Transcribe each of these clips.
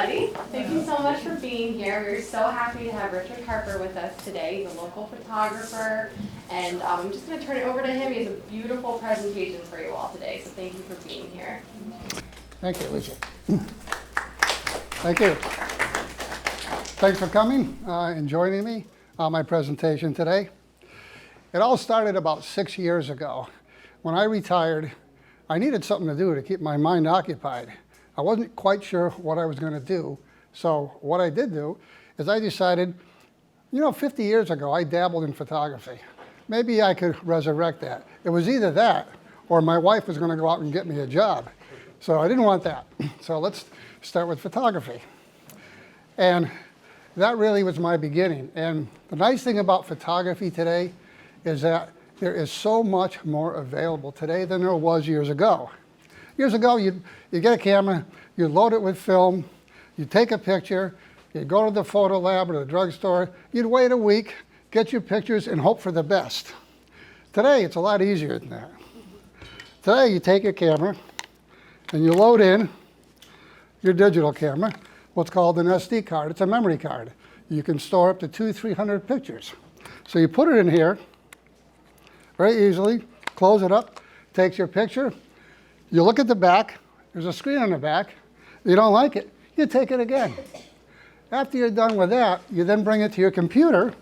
everybody. Thank you so much for being here. We're so happy to have Richard Harper with us today. He's a local photographer, and I'm just going to turn it over to him. He has a beautiful presentation for you all today, so thank you for being here. Thank you, Lisa. Thank you. Thanks for coming and joining me on my presentation today. It all started about 6 years ago. When I retired, I needed something to do to keep my mind occupied. I wasn't quite sure what I was going to do. So what I did do is I decided, 50 years ago, I dabbled in photography. Maybe I could resurrect that. It was either that or my wife was going to go out and get me a job. So I didn't want that. So let's start with photography. And that really was my beginning. And the nice thing about photography today is that there is so much more available today than there was years ago. Years ago, you get a camera, you load it with film, you take a picture, you go to the photo lab or the drugstore, you'd wait a week, get your pictures, and hope for the best. Today, it's a lot easier than that. Today, you take your camera and you load in your digital camera, what's called an SD card. It's a memory card. You can store up to 200-300 pictures. So you put it in here very easily, close it up, takes your picture. You look at the back, there's a screen on the back. You don't like it, you take it again. After you're done with that, you then bring it to your computer,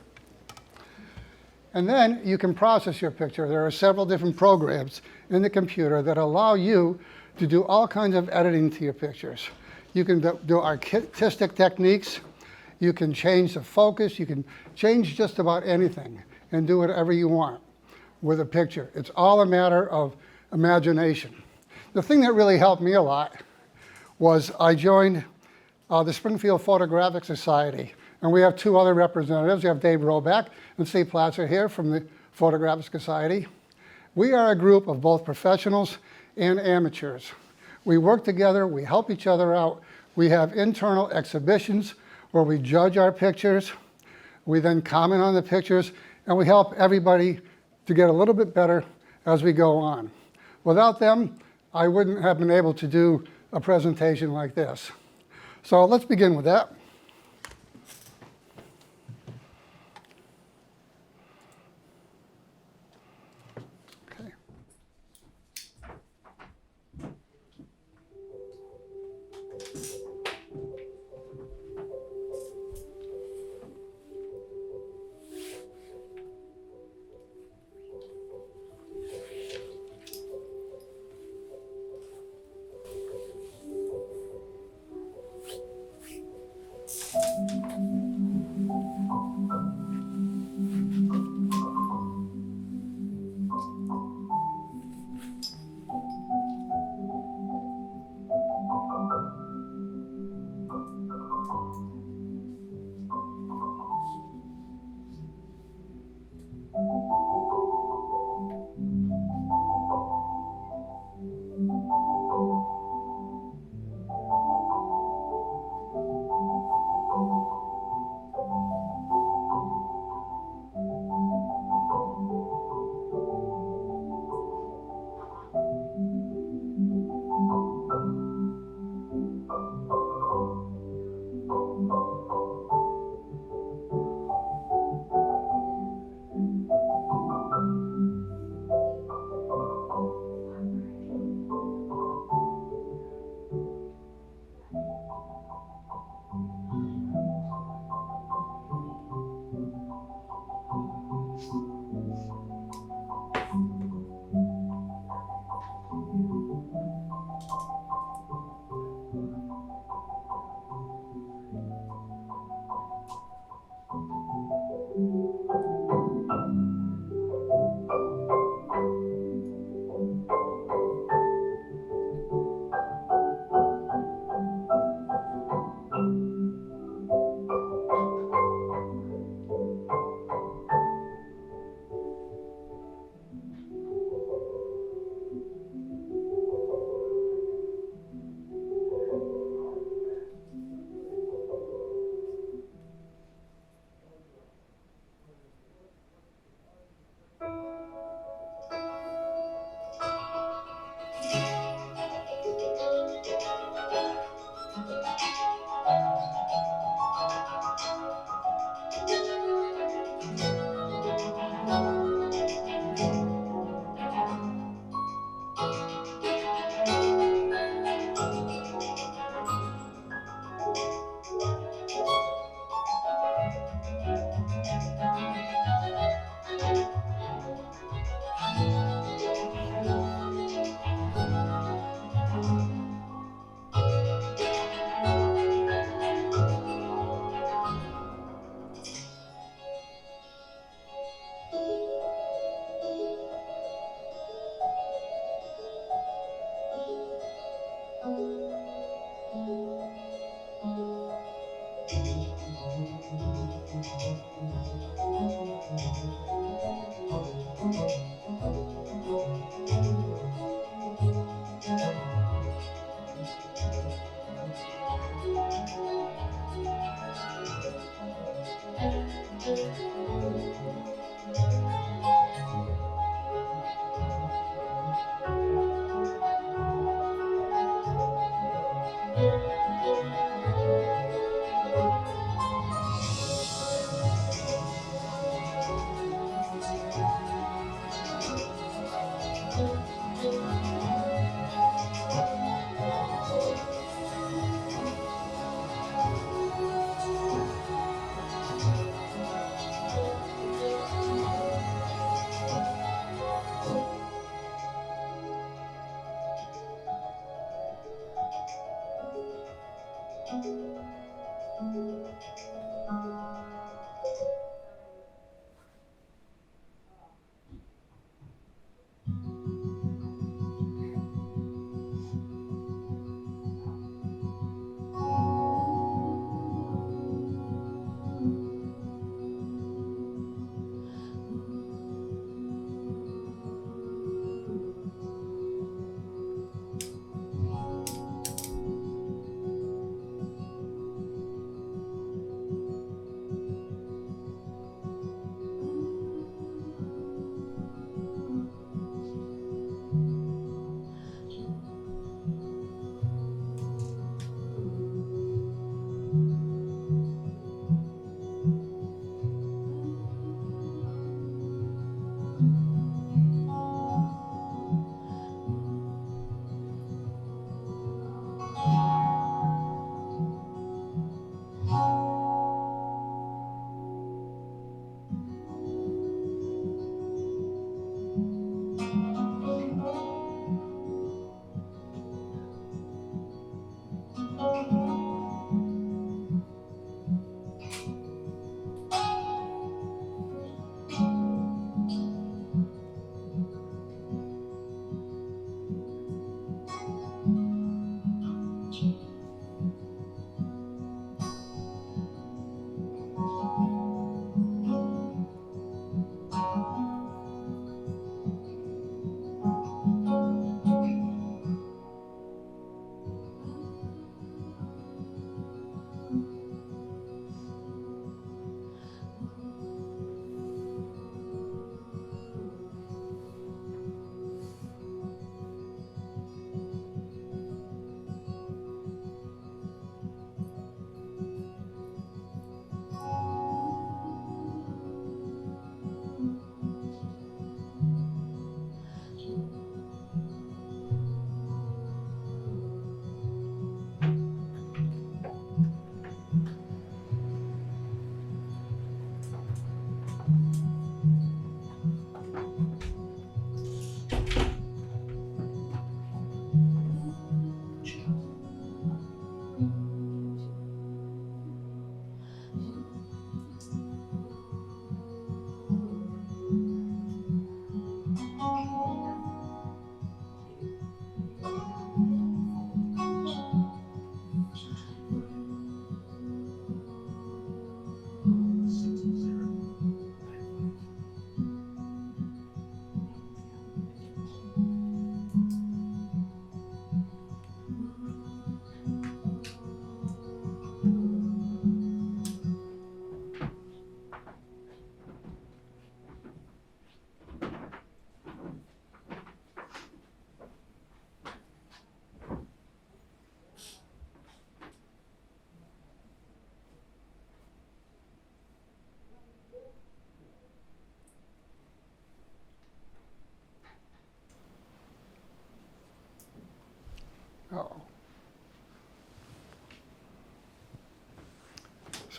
and then you can process your picture. There are several different programs in the computer that allow you to do all kinds of editing to your pictures. You can do artistic techniques, you can change the focus, you can change just about anything and do whatever you want with a picture. It's all a matter of imagination. The thing that really helped me a lot was I joined the Springfield Photographic Society, and we have two other representatives. We have Dave Roback and Steve Platzer here from the Photographic Society. We are a group of both professionals and amateurs. We work together, we help each other out. We have internal exhibitions where we judge our pictures. We then comment on the pictures, and we help everybody to get a little bit better as we go on. Without them, I wouldn't have been able to do a presentation like this. So let's begin with that. Okay.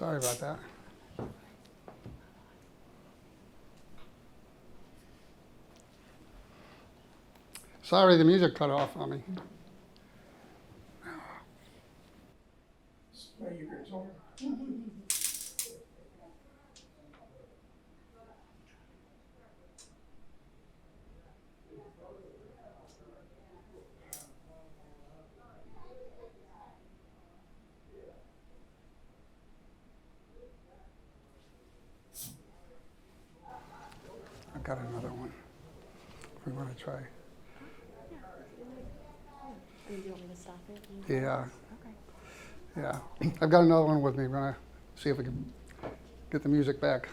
Sorry about that. Sorry, the music cut off on me. Play your guitar. I've got another one. If we want to try. Do you want me to stop it? Yeah, Okay. yeah. I've got another one with me. We're going to see if we can get the music back.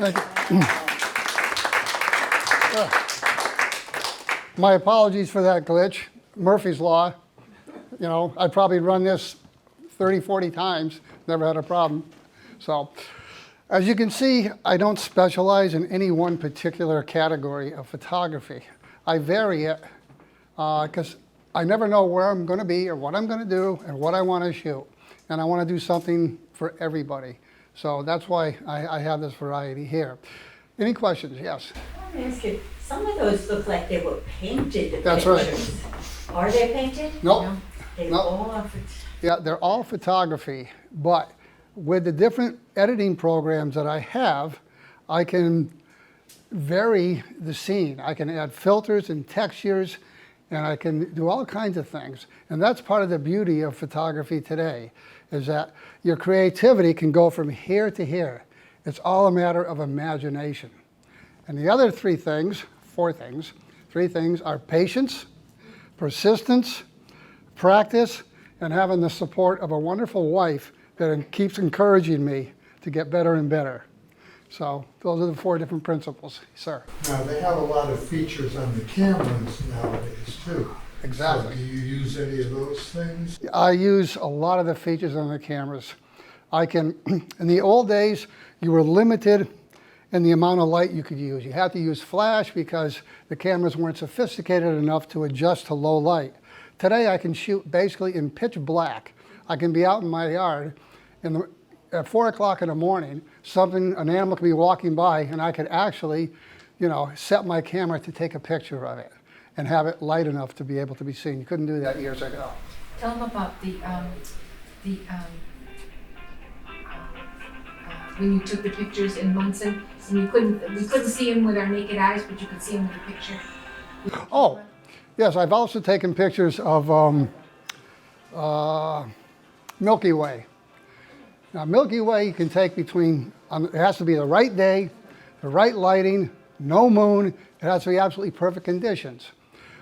Thank you. My apologies for that glitch. Murphy's Law. You know, I probably run this 30, 40 times, never had a problem. So, as you can see, I don't specialize in any one particular category of photography. I vary it because I never know where I'm going to be or what I'm going to do and what I want to shoot. And I want to do something for everybody. So that's why I have this variety here. Any questions? Yes. Let me ask you, some of those look like they were painted, the That's pictures. right. Are they painted? Nope. They Nope. all are. Yeah, they're all photography, but with the different editing programs that I have, I can vary the scene. I can add filters and textures, and I can do all kinds of things. And that's part of the beauty of photography today, is that your creativity can go from here to here. It's all a matter of imagination. And the other three things are patience, persistence, practice, and having the support of a wonderful wife that keeps encouraging me to get better and better. So those are the 4 different principles, sir. Now, they have a lot of features on the cameras nowadays, too. Exactly. So do you use any of those things? I use a lot of the features on the cameras. I can, in the old days, you were limited in the amount of light you could use. You had to use flash because the cameras weren't sophisticated enough to adjust to low light. Today I can shoot basically in pitch black. I can be out in my yard at 4 o'clock in the morning, an animal could be walking by and I could actually, set my camera to take a picture of it and have it light enough to be able to be seen. You couldn't do that years ago. Tell them about when you took the pictures in Munson, and we couldn't see him with our naked eyes, but you could see him with the picture. Oh, yes, I've also taken pictures of Milky Way. Now, Milky Way you can take between, it has to be the right day, the right lighting, no moon, it has to be absolutely perfect conditions.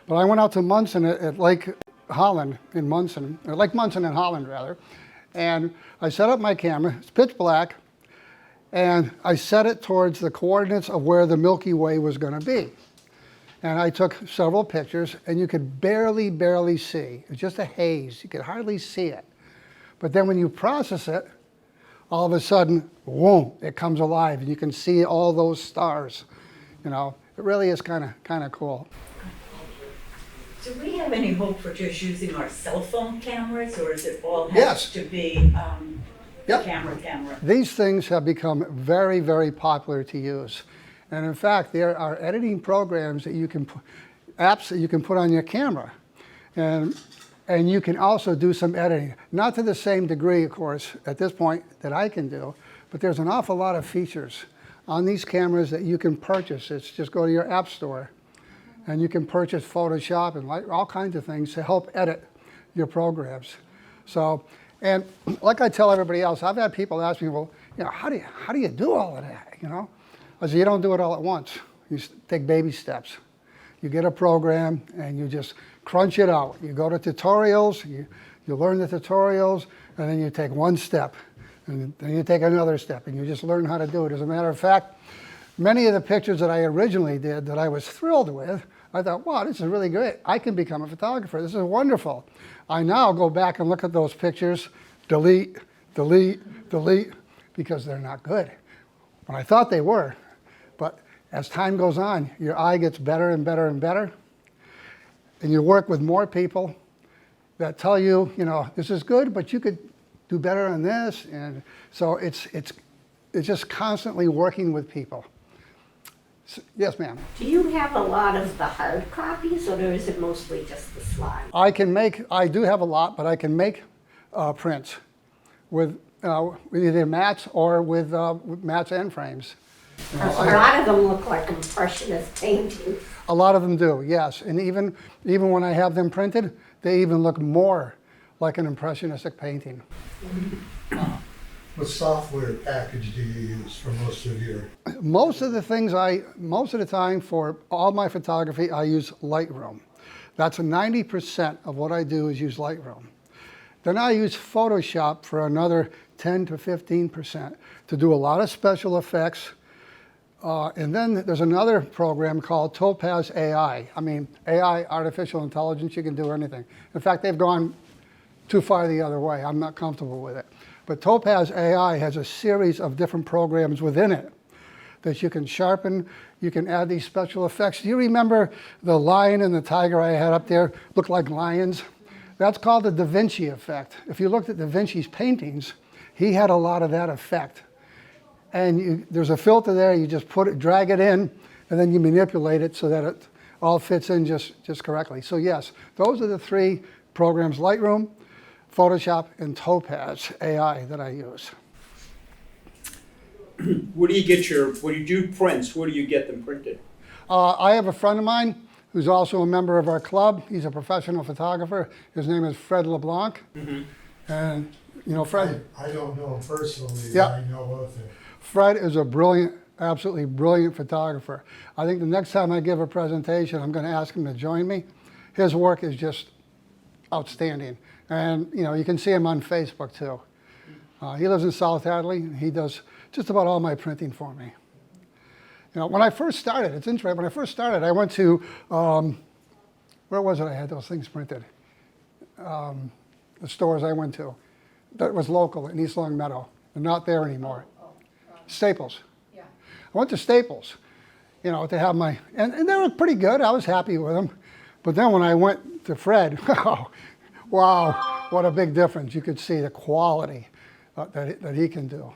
But I went out to Munson at Lake Holland in Munson, or Lake Munson in Holland rather, and I set up my camera, it's pitch black, and I set it towards the coordinates of where the Milky Way was going to be. And I took several pictures, and you could barely see. It's just a haze. You could hardly see it. But then when you process it, all of a sudden, whoom, it comes alive, and you can see all those stars. It really is kind of cool. Do we have any hope for just using our cell phone cameras, or is it all has Yes. to be Yep. camera? These things have become very, very popular to use. And in fact, there are editing programs that apps that you can put on your camera. And you can also do some editing. Not to the same degree, of course, at this point that I can do, but there's an awful lot of features on these cameras that you can purchase. It's just go to your app store and you can purchase Photoshop and all kinds of things to help edit your programs. So, and like I tell everybody else, I've had people ask me, well, how do you do all of that? I say, you don't do it all at once. You take baby steps. You get a program and you just crunch it out. You go to tutorials, you learn the tutorials, and then you take one step, and then you take another step, and you just learn how to do it. As a matter of fact, many of the pictures that I originally did that I was thrilled with, I thought, wow, this is really great. I can become a photographer. This is wonderful. I now go back and look at those pictures, delete, because they're not good. When I thought they were. But as time goes on, your eye gets better and better and better. And you work with more people that tell you, this is good, but you could do better on this. And so it's just constantly working with people. Yes, ma'am. Do you have a lot of the hard copies, or is it mostly just the slide? I do have a lot, but I can make prints with either mats or with mats and frames. A lot of them look like impressionist paintings. A lot of them do, yes. And even when I have them printed, they even look more like an impressionistic painting. What software package do you use for most of your? Most of the time for all my photography, I use Lightroom. That's 90% of what I do is use Lightroom. Then I use Photoshop for another 10 to 15% to do a lot of special effects, And then there's another program called Topaz AI. I mean, AI, artificial intelligence, you can do anything. In fact, they've gone too far the other way. I'm not comfortable with it. But Topaz AI has a series of different programs within it that you can sharpen. You can add these special effects. Do you remember the lion and the tiger I had up there looked like lions? That's called the Da Vinci effect. If you looked at Da Vinci's paintings, he had a lot of that effect. And there's a filter there, you just drag it in, and then you manipulate it so that it all fits in just correctly. So yes, those are the three programs: Lightroom, Photoshop, and Topaz AI that I use. When you do prints, where do you get them printed? I have a friend of mine who's also a member of our club. He's a professional photographer. His name is Fred LeBlanc. And you know, Fred. I don't know him personally, Yeah. I know of him. Fred is a brilliant, absolutely brilliant photographer. I think the next time I give a presentation, I'm going to ask him to join me. His work is just outstanding. And, you know, you can see him on Facebook, too. He lives in South Hadley. He does just about all my printing for me. You know, when I first started, it's interesting, when I first started, I went to, where was it I had those things printed? The stores I went to. That was local in East Long Meadow. They're not there anymore. Staples. Yeah. I went to Staples, you know, to have my, and they were pretty good. I was happy with them. But then when I went to Fred, oh, wow, what a big difference. You could see the quality that he can do.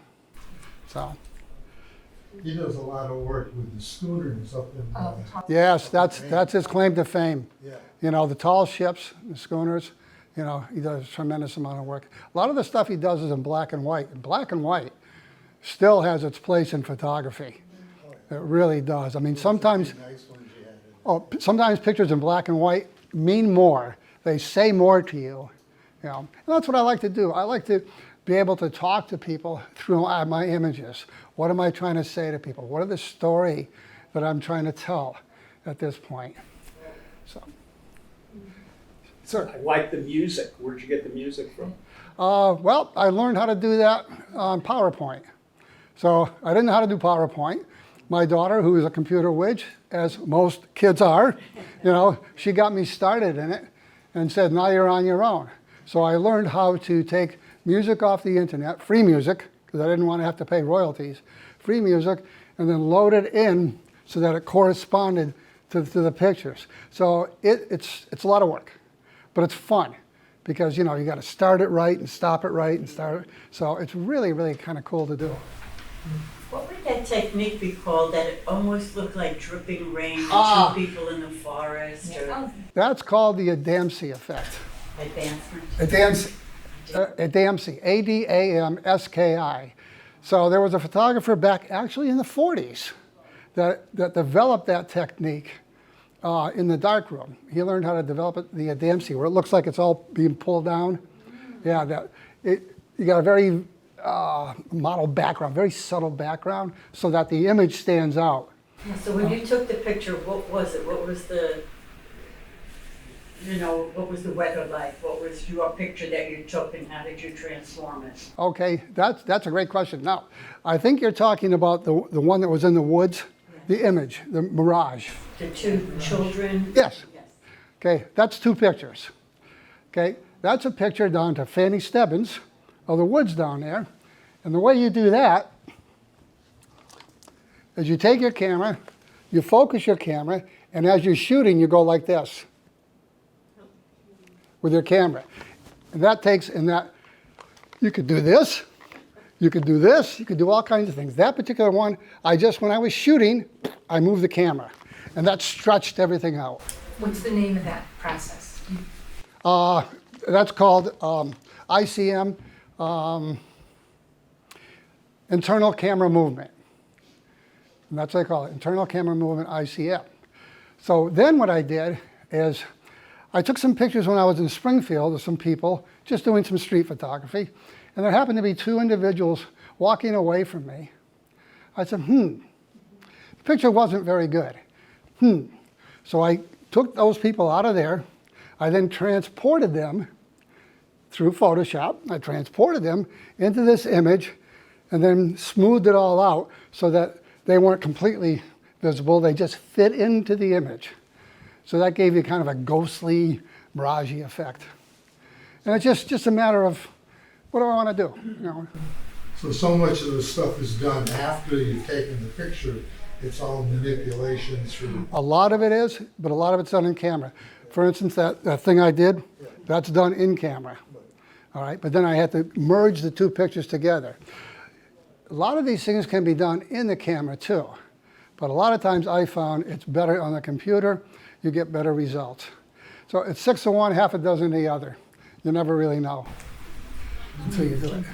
So. He does a lot of work with the schooners up in, Yes, that's his claim to fame. yeah. You know, the tall ships, the schooners, you know, he does a tremendous amount of work. A lot of the stuff he does is in black and white. And black and white still has its place in photography. It really does. I mean, sometimes, Nice ones you had in sometimes pictures in black and white mean more. They say more to you. You know, and that's what I like to do. I like to be able to talk to people through my images. What am I trying to say to people? What are the story that I'm trying to tell at this point? So, sir. I like the music. Where'd you get the music from? Well, I learned how to do that on PowerPoint. So I didn't know how to do PowerPoint. My daughter, who is a computer witch, as most kids are, you know, she got me started in it and said, now you're on your own. So I learned how to take music off the internet, free music, because I didn't want to have to pay royalties, free music, and then load it in so that it corresponded to the pictures. So it's a lot of work, but it's fun. Because, you know, you got to start it right and stop it right and start it. So it's really, really kind of cool to do. What would that technique be called that it almost looked like dripping rain and two people in the forest or That's called the Adamski effect. advancement? Adamski, A-D-A-M-S-K-I. So there was a photographer back actually in the 40s that developed that technique in the darkroom. He learned how to develop it, the Adamski, where it looks like it's all being pulled down. Yeah, you got a very model background, very subtle background, so that the image stands out. So when you took the picture, what was it? What was the, you know, what was the weather like? What was your picture that you took and how did you transform it? Okay, that's a great question. Now, I think you're talking about the one that was in the woods, the image, the mirage. The two children? Yes. Yes. Okay, that's two pictures. Okay, that's a picture down to Fanny Stebbins of the woods down there. And the way you do that is you take your camera, you focus your camera, and as you're shooting, you go like this with your camera. And that takes, you could do this, you could do this, you could do all kinds of things. That particular one, when I was shooting, I moved the camera. And that stretched everything out. What's the name of that process? That's called ICM, internal camera movement. And that's what I call it, internal camera movement, ICM. So then what I did is I took some pictures when I was in Springfield of some people just doing some street photography. And there happened to be two individuals walking away from me. I said, the picture wasn't very good. So I took those people out of there. I then transported them through Photoshop. I transported them into this image and then smoothed it all out so that they weren't completely visible, they just fit into the image. So that gave you kind of a ghostly, miragey effect. And it's just a matter of, what do I want to do? You know? So much of the stuff is done after you've taken the picture. It's all manipulation through. A lot of it is, but a lot of it's done in camera. For instance, that thing I did, that's done in camera. All right, but then I had to merge the two pictures together. A lot of these things can be done in the camera too, but a lot of times I found it's better on the computer, you get better results. So it's 6 to 1, half a dozen to the other. You never really know until you do it.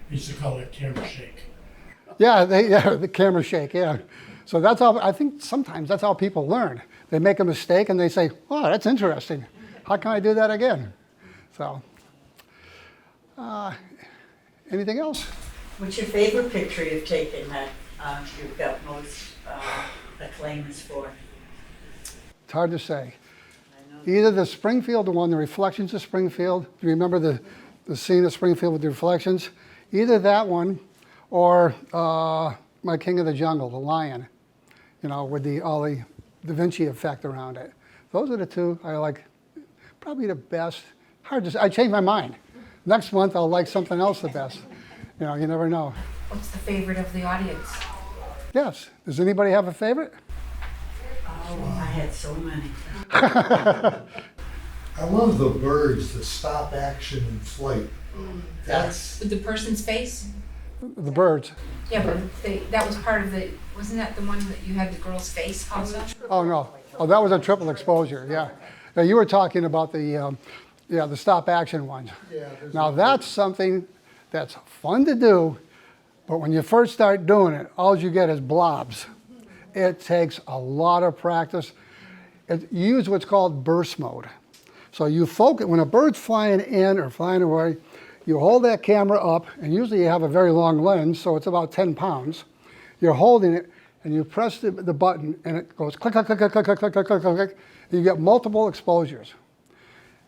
Used to call it camera shake. Yeah, the camera shake, yeah. So that's how, I think sometimes that's how people learn. They make a mistake and they say, oh, that's interesting. How can I do that again? So, anything else? What's your favorite picture you've taken that you've got most acclaims for? It's hard to say. Either the Springfield one, the reflections of Springfield. Do you remember the scene of Springfield with the reflections? Either that one or my King of the Jungle, the lion, you know, with all the Da Vinci effect around it. Those are the two I like probably the best. Hard to say. I changed my mind. Next month I'll like something else the best. You know, you never know. What's the favorite of the audience? Yes. Does anybody have a favorite? Oh, I had so many. I love the birds, the stop action in flight. That's With the person's face? The birds. Yeah, but that was part of the, wasn't that the one that you had the girl's face also? Oh, no. Oh, that was a triple exposure, yeah. Now, you were talking about the stop action ones. Now, that's something that's fun to do, but when you first start doing it, all you get is blobs. It takes a lot of practice. You use what's called burst mode. So you focus, when a bird's flying in or flying away, you hold that camera up, and usually you have a very long lens, so it's about 10 pounds. You're holding it, and you press the button, and it goes click, click, click, click, click, click, click, click, click, click, and you get multiple exposures.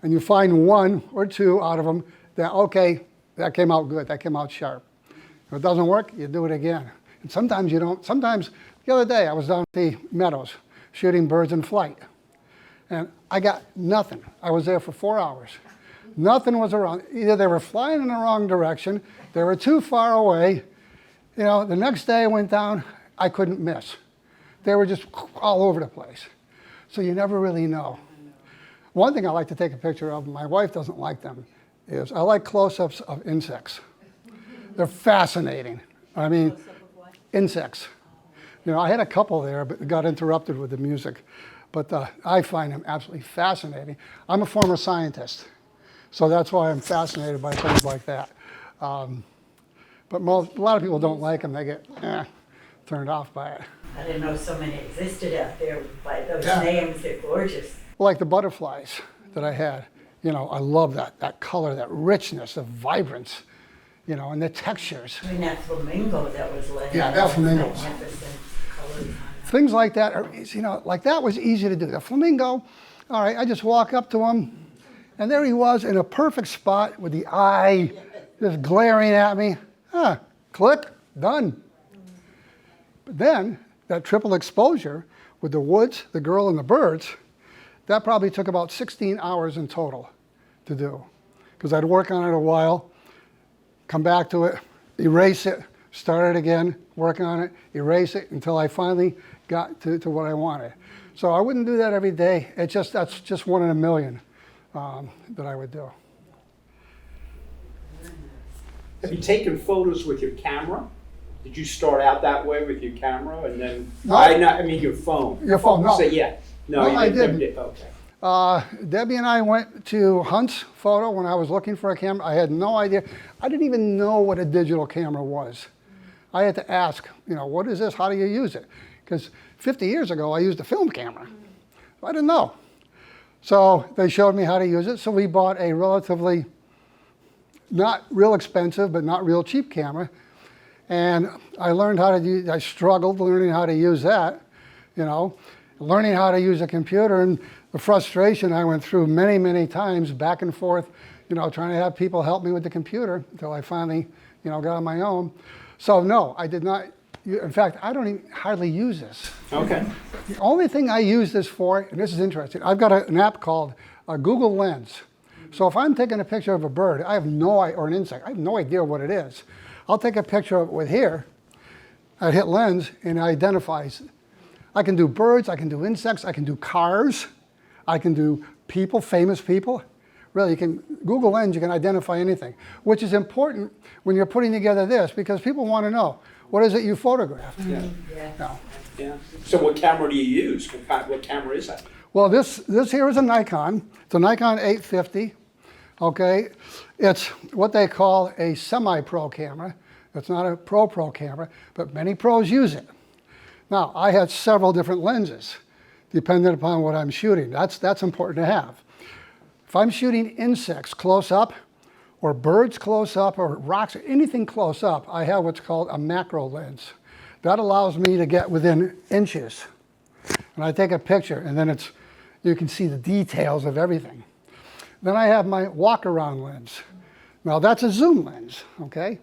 And you find one or two out of them that, okay, that came out good, that came out sharp. If it doesn't work, you do it again. And sometimes you don't. Sometimes, the other day, I was down at the Meadows shooting birds in flight, and I got nothing. I was there for 4 hours. Nothing was around. Either they were flying in the wrong direction, they were too far away. You know, the next day I went down, I couldn't miss. They were just all over the place. So you never really know. One thing I like to take a picture of, my wife doesn't like them, is I like close-ups of insects. They're fascinating. I mean, insects. You know, I had a couple there, but it got interrupted with the music. But I find them absolutely fascinating. I'm a former scientist, so that's why I'm fascinated by things like that. But a lot of people don't like them. They get turned off by it. I didn't know so many existed out there by those names. They're gorgeous. Like the butterflies that I had. You know, I love that color, that richness, the vibrance, you know, and the textures. I mean, that flamingo that was laying. Yeah, that flamingo. Magnificent colors on it. Things like that are, you know, like that was easy to do. The flamingo, all right, I just walk up to him, and there he was in a perfect spot with the eye just glaring at me. Click, done. But then, that triple exposure with the woods, the girl, and the birds, that probably took about 16 hours in total to do. Because I'd work on it a while, come back to it, erase it, start it again, work on it, erase it, until I finally got to what I wanted. So I wouldn't do that every day. That's just 1 in a million that I would do. Have you taken photos with your camera? Did you start out that way with your camera and then? No. I mean your phone. Your phone, no. So, yeah. No, you I never didn't. did. Okay. Debbie and I went to Hunt's Photo when I was looking for a camera. I had no idea. I didn't even know what a digital camera was. I had to ask, you know, what is this? How do you use it? Because 50 years ago, I used a film camera. I didn't know. So they showed me how to use it. So we bought a relatively, not real expensive, but not real cheap camera. And I learned how to use, I struggled learning how to use that, you know, learning how to use a computer, and the frustration I went through many, many times back and forth, you know, trying to have people help me with the computer until I finally, you know, got on my own. So no, I did not. In fact, I don't even hardly use this. Okay. The only thing I use this for, and this is interesting, I've got an app called Google Lens. So if I'm taking a picture of a bird, I have no or an insect, I have no idea what it is. I'll take a picture of it with here. I hit Lens, and it identifies. I can do birds, I can do insects, I can do cars, I can do people, famous people. Really, you can Google Lens, you can identify anything, which is important when you're putting together this, because people want to know, what is it you photographed? Yeah. No. Yeah. So what camera do you use? What camera is that? Well, this here is a Nikon. It's a Nikon 850. Okay, it's what they call a semi-pro camera. It's not a pro camera, but many pros use it. Now, I had several different lenses, depending upon what I'm shooting. That's important to have. If I'm shooting insects close up, or birds close up, or rocks, or anything close up, I have what's called a macro lens. That allows me to get within inches. And I take a picture, and then you can see the details of everything. Then I have my walk-around lens. Now that's a zoom lens, okay?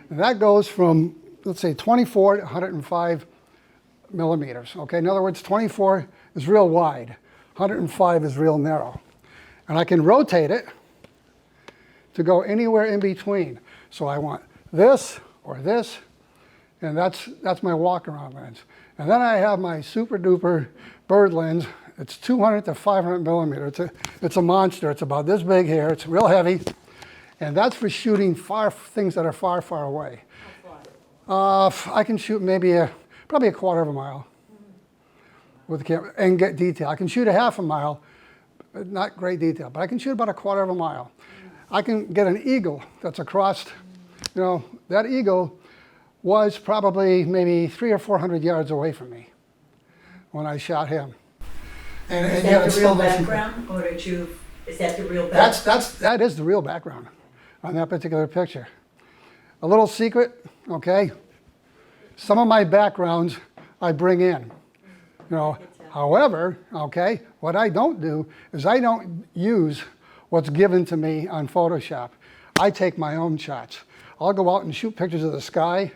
And that goes from, let's say, 24 to 105 millimeters, okay? In other words, 24 is real wide, 105 is real narrow. And I can rotate it to go anywhere in between. So I want this or this, and that's my walk-around lens. And then I have my super duper bird lens. It's 200 to 500 millimeters. It's a monster. It's about this big here. It's real heavy. And that's for shooting things that are far, far away. I can shoot maybe probably a quarter of a mile with the camera and get detail. I can shoot a half a mile, but not great detail, but I can shoot about a quarter of a mile. I can get an eagle that's across, that eagle was probably maybe 300 or 400 yards away from me when I shot him. And Is yet that it's the real still missing. background, or is that the real background? That is the real background on that particular picture. A little secret, okay? Some of my backgrounds I bring in, However, okay, what I don't do is I don't use what's given to me on Photoshop. I take my own shots. I'll go out and shoot pictures of the sky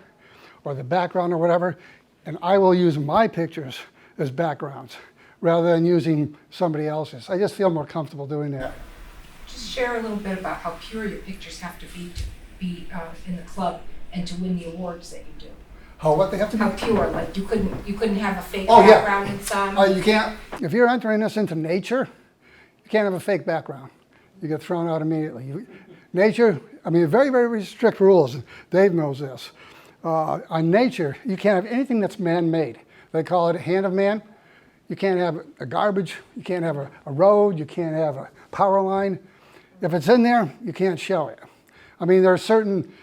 or the background or whatever, and I will use my pictures as backgrounds rather than using somebody else's. I just feel more comfortable doing that. Just share a little bit about how pure your pictures have to be in the club and to win the awards that you do. What they have to be? How pure, like you couldn't have a fake Oh, yeah. background in some. You can't, if you're entering this into nature, you can't have a fake background. You get thrown out immediately. Nature, very, very strict rules. Dave knows this. On nature, you can't have anything that's man-made. They call it a hand of man. You can't have a garbage. You can't have a road. You can't have a power line. If it's in there, you can't show it. There are certain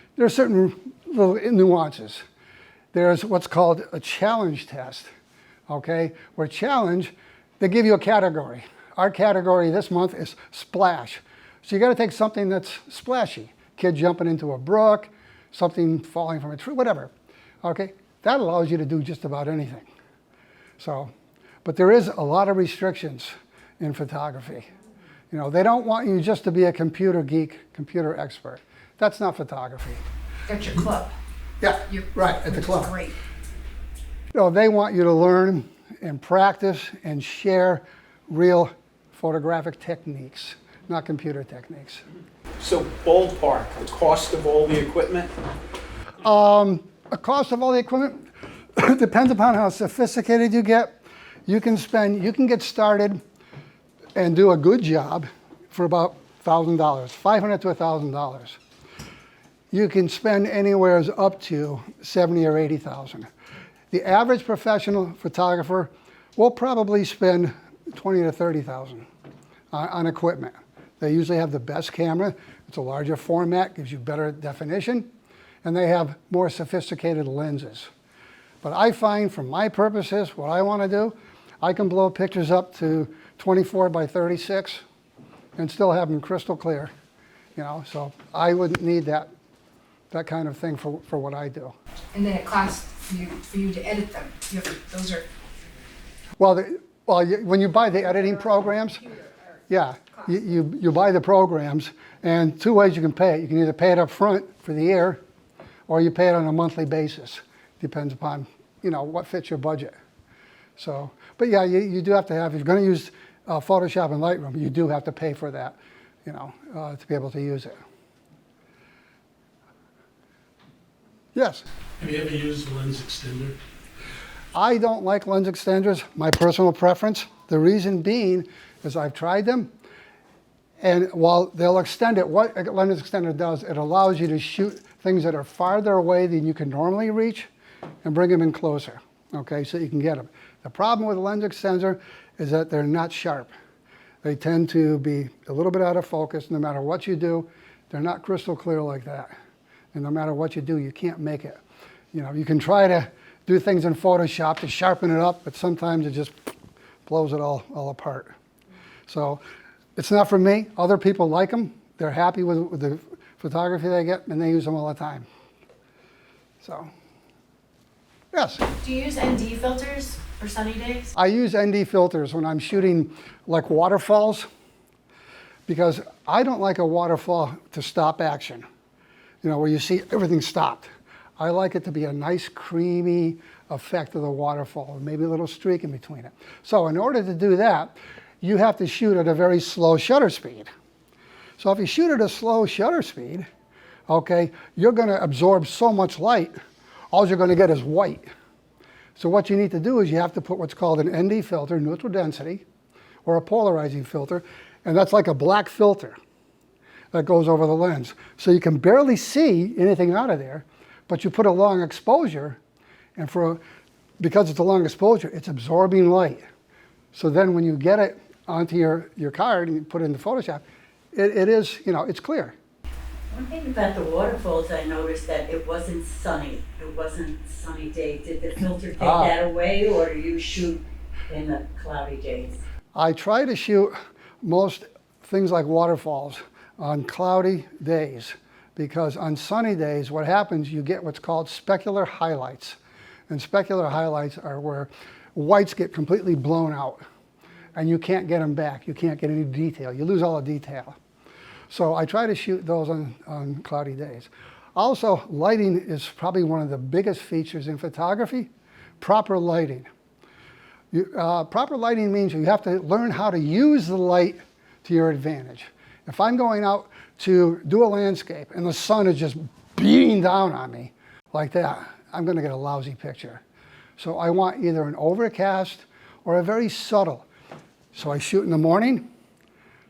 little nuances. There's what's called a challenge test, okay? Where challenge, they give you a category. Our category this month is splash. So you gotta take something that's splashy. Kid jumping into a brook, something falling from a tree, whatever, okay? That allows you to do just about anything. So, but there is a lot of restrictions in photography. They don't want you just to be a computer geek, computer expert. That's not photography. That's your club. Yeah, right, at the club. Great. They want you to learn and practice and share real photographic techniques, not computer techniques. So ballpark, the cost of all the equipment? The cost of all the equipment depends upon how sophisticated you get. You can get started and do a good job for about $1,000, $500 to $1,000. You can spend anywhere up to $70,000 or $80,000. The average professional photographer will probably spend $20,000 to $30,000 on equipment. They usually have the best camera. It's a larger format, gives you better definition, and they have more sophisticated lenses. But I find for my purposes, what I want to do, I can blow pictures up to 24 by 36 and still have them crystal clear. So I wouldn't need that kind of thing for what I do. And then it costs for you to edit them. Those are. When you buy the editing programs, yeah, you buy the programs, and two ways you can pay it. You can either pay it up front for the year, or you pay it on a monthly basis. Depends upon, what fits your budget. So, but yeah, you do have to have, if you're going to use Photoshop and Lightroom, you do have to pay for that, to be able to use it. Yes? Have you ever used a lens extender? I don't like lens extenders, my personal preference. The reason being is I've tried them, and while they'll extend it, what a lens extender does, it allows you to shoot things that are farther away than you can normally reach and bring them in closer, okay, so you can get them. The problem with a lens extender is that they're not sharp. They tend to be a little bit out of focus. No matter what you do, they're not crystal clear like that. And no matter what you do, you can't make it. You can try to do things in Photoshop to sharpen it up, but sometimes it just blows it all apart. So it's not for me. Other people like them. They're happy with the photography they get, and they use them all the time. So, yes? Do you use ND filters for sunny days? I use ND filters when I'm shooting like waterfalls, because I don't like a waterfall to stop action, where you see everything stopped. I like it to be a nice creamy effect of the waterfall, maybe a little streak in between it. So in order to do that, you have to shoot at a very slow shutter speed. So if you shoot at a slow shutter speed, okay, you're going to absorb so much light, all you're going to get is white. So what you need to do is you have to put what's called an ND filter, neutral density, or a polarizing filter, and that's like a black filter that goes over the lens. So you can barely see anything out of there, but you put a long exposure, and because it's a long exposure, it's absorbing light. So then when you get it onto your card and you put it into Photoshop, it is, it's clear. One thing about the waterfalls, I noticed that it wasn't sunny. It wasn't sunny day. Did the filter take that away, or do you shoot in the cloudy days? I try to shoot most things like waterfalls on cloudy days, because on sunny days, what happens, you get what's called specular highlights. And specular highlights are where whites get completely blown out, and you can't get them back. You can't get any detail. You lose all the detail. So I try to shoot those on cloudy days. Also, lighting is probably one of the biggest features in photography, proper lighting. Proper lighting means you have to learn how to use the light to your advantage. If I'm going out to do a landscape and the sun is just beating down on me like that, I'm going to get a lousy picture. So I want either an overcast or a very subtle. So I shoot in the morning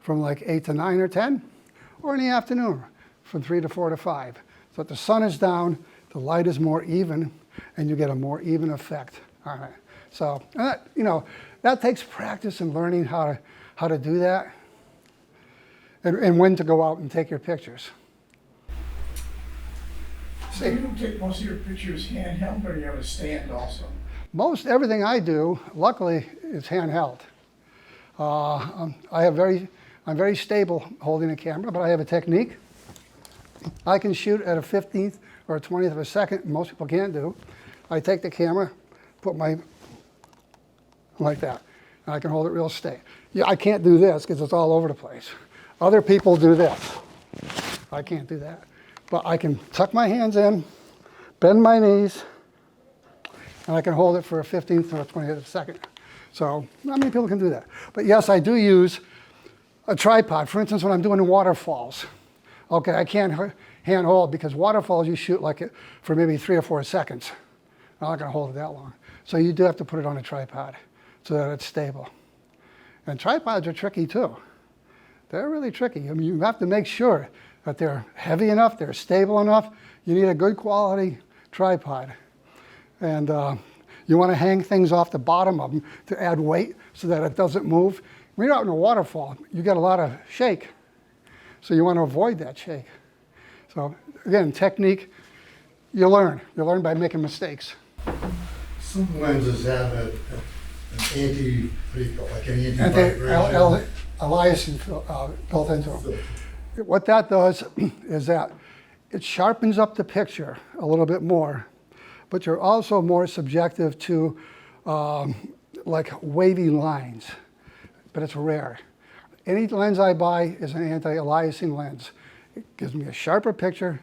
from like 8 to 9 or 10, or in the afternoon from 3 to 4 to 5. So that the sun is down, the light is more even, and you get a more even effect on it. So, that takes practice and learning how to do that, and when to go out and take your pictures. So you take most of your pictures handheld, or you have a stand also? Most everything I do, luckily, is handheld. I'm very stable holding a camera, but I have a technique. I can shoot at a 15th or a 20th of a second. Most people can't do. I take the camera, put my, like that, and I can hold it real steady. Yeah, I can't do this because it's all over the place. Other people do this. I can't do that. But I can tuck my hands in, bend my knees, and I can hold it for a 15th or a 20th of a second. So not many people can do that. But yes, I do use a tripod. For instance, when I'm doing waterfalls, okay, I can't hand hold, because waterfalls you shoot like it for maybe 3 or 4 seconds. I'm not going to hold it that long. So you do have to put it on a tripod so that it's stable. And tripods are tricky too. They're really tricky. I mean, you have to make sure that they're heavy enough, they're stable enough. You need a good quality tripod. And you want to hang things off the bottom of them to add weight so that it doesn't move. When you're out in a waterfall, you get a lot of shake. So you want to avoid that shake. So again, technique, you learn. You learn by making mistakes. Some lenses have an anti-vibration. Aliasing built into them. What that does is that it sharpens up the picture a little bit more, but you're also more subjective to like wavy lines, but it's rare. Any lens I buy is an anti-aliasing lens. It gives me a sharper picture,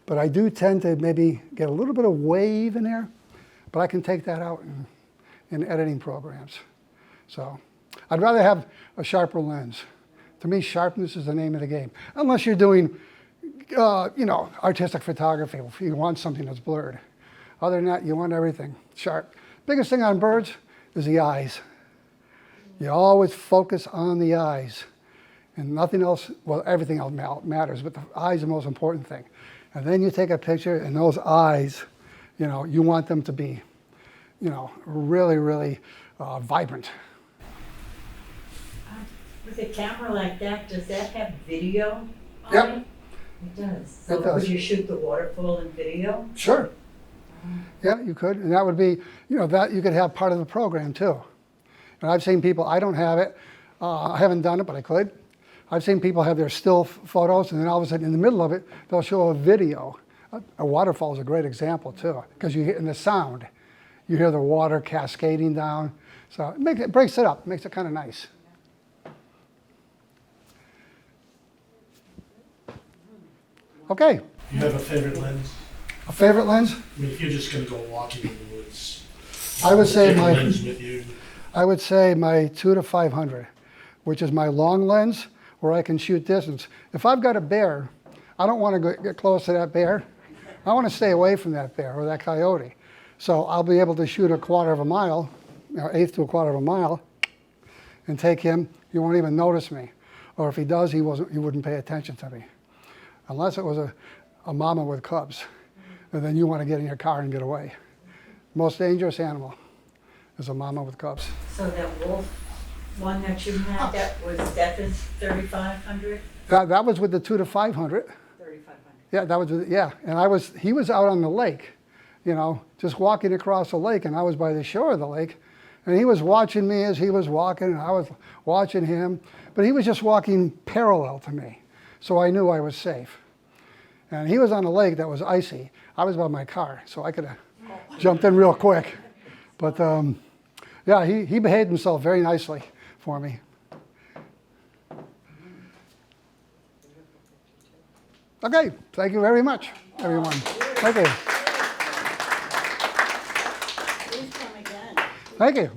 but I do tend to maybe get a little bit of wave in there, but I can take that out in editing programs. So I'd rather have a sharper lens. To me, sharpness is the name of the game. Unless you're doing, artistic photography, if you want something that's blurred. Other than that, you want everything sharp. Biggest thing on birds is the eyes. You always focus on the eyes. And nothing else, well, everything else matters, but the eyes are the most important thing. And then you take a picture, and those eyes, you want them to be, really, really vibrant. With a camera like that, does that have video on Yep. it? It does. So It does. would you shoot the waterfall in video? Sure. Yeah, you could, and that would be, that you could have part of the program too. And I've seen people, I don't have it, I haven't done it, but I could. I've seen people have their still photos, and then all of a sudden in the middle of it, they'll show a video. A waterfall is a great example too, because you hear in the sound, you hear the water cascading down. So it breaks it up, makes it kind of nice. Okay, You have a favorite lens? a favorite lens? I mean, if you're just gonna go walking in the woods, I would say take a my lens with you. 2 to 500, which is my long lens where I can shoot distance. If I've got a bear, I don't want to get close to that bear. I want to stay away from that bear or that coyote. So I'll be able to shoot a quarter of a mile, eighth to a quarter of a mile, and take him. He won't even notice me. Or if he does, he wouldn't pay attention to me. Unless it was a mama with cubs. And then you want to get in your car and get away. Most dangerous animal is a mama with cubs. So that wolf one that you had, that is 3,500? That was with the 2 to 500. 3,500. Yeah, that was, yeah. And he was out on the lake, just walking across the lake, and I was by the shore of the lake. And he was watching me as he was walking, and I was watching him. But he was just walking parallel to me, so I knew I was safe. And he was on a lake that was icy. I was by my car, so I could have jumped in real quick. But yeah, he behaved himself very nicely for me. Okay, thank you very much, everyone. Thank you. Please come again. Thank you.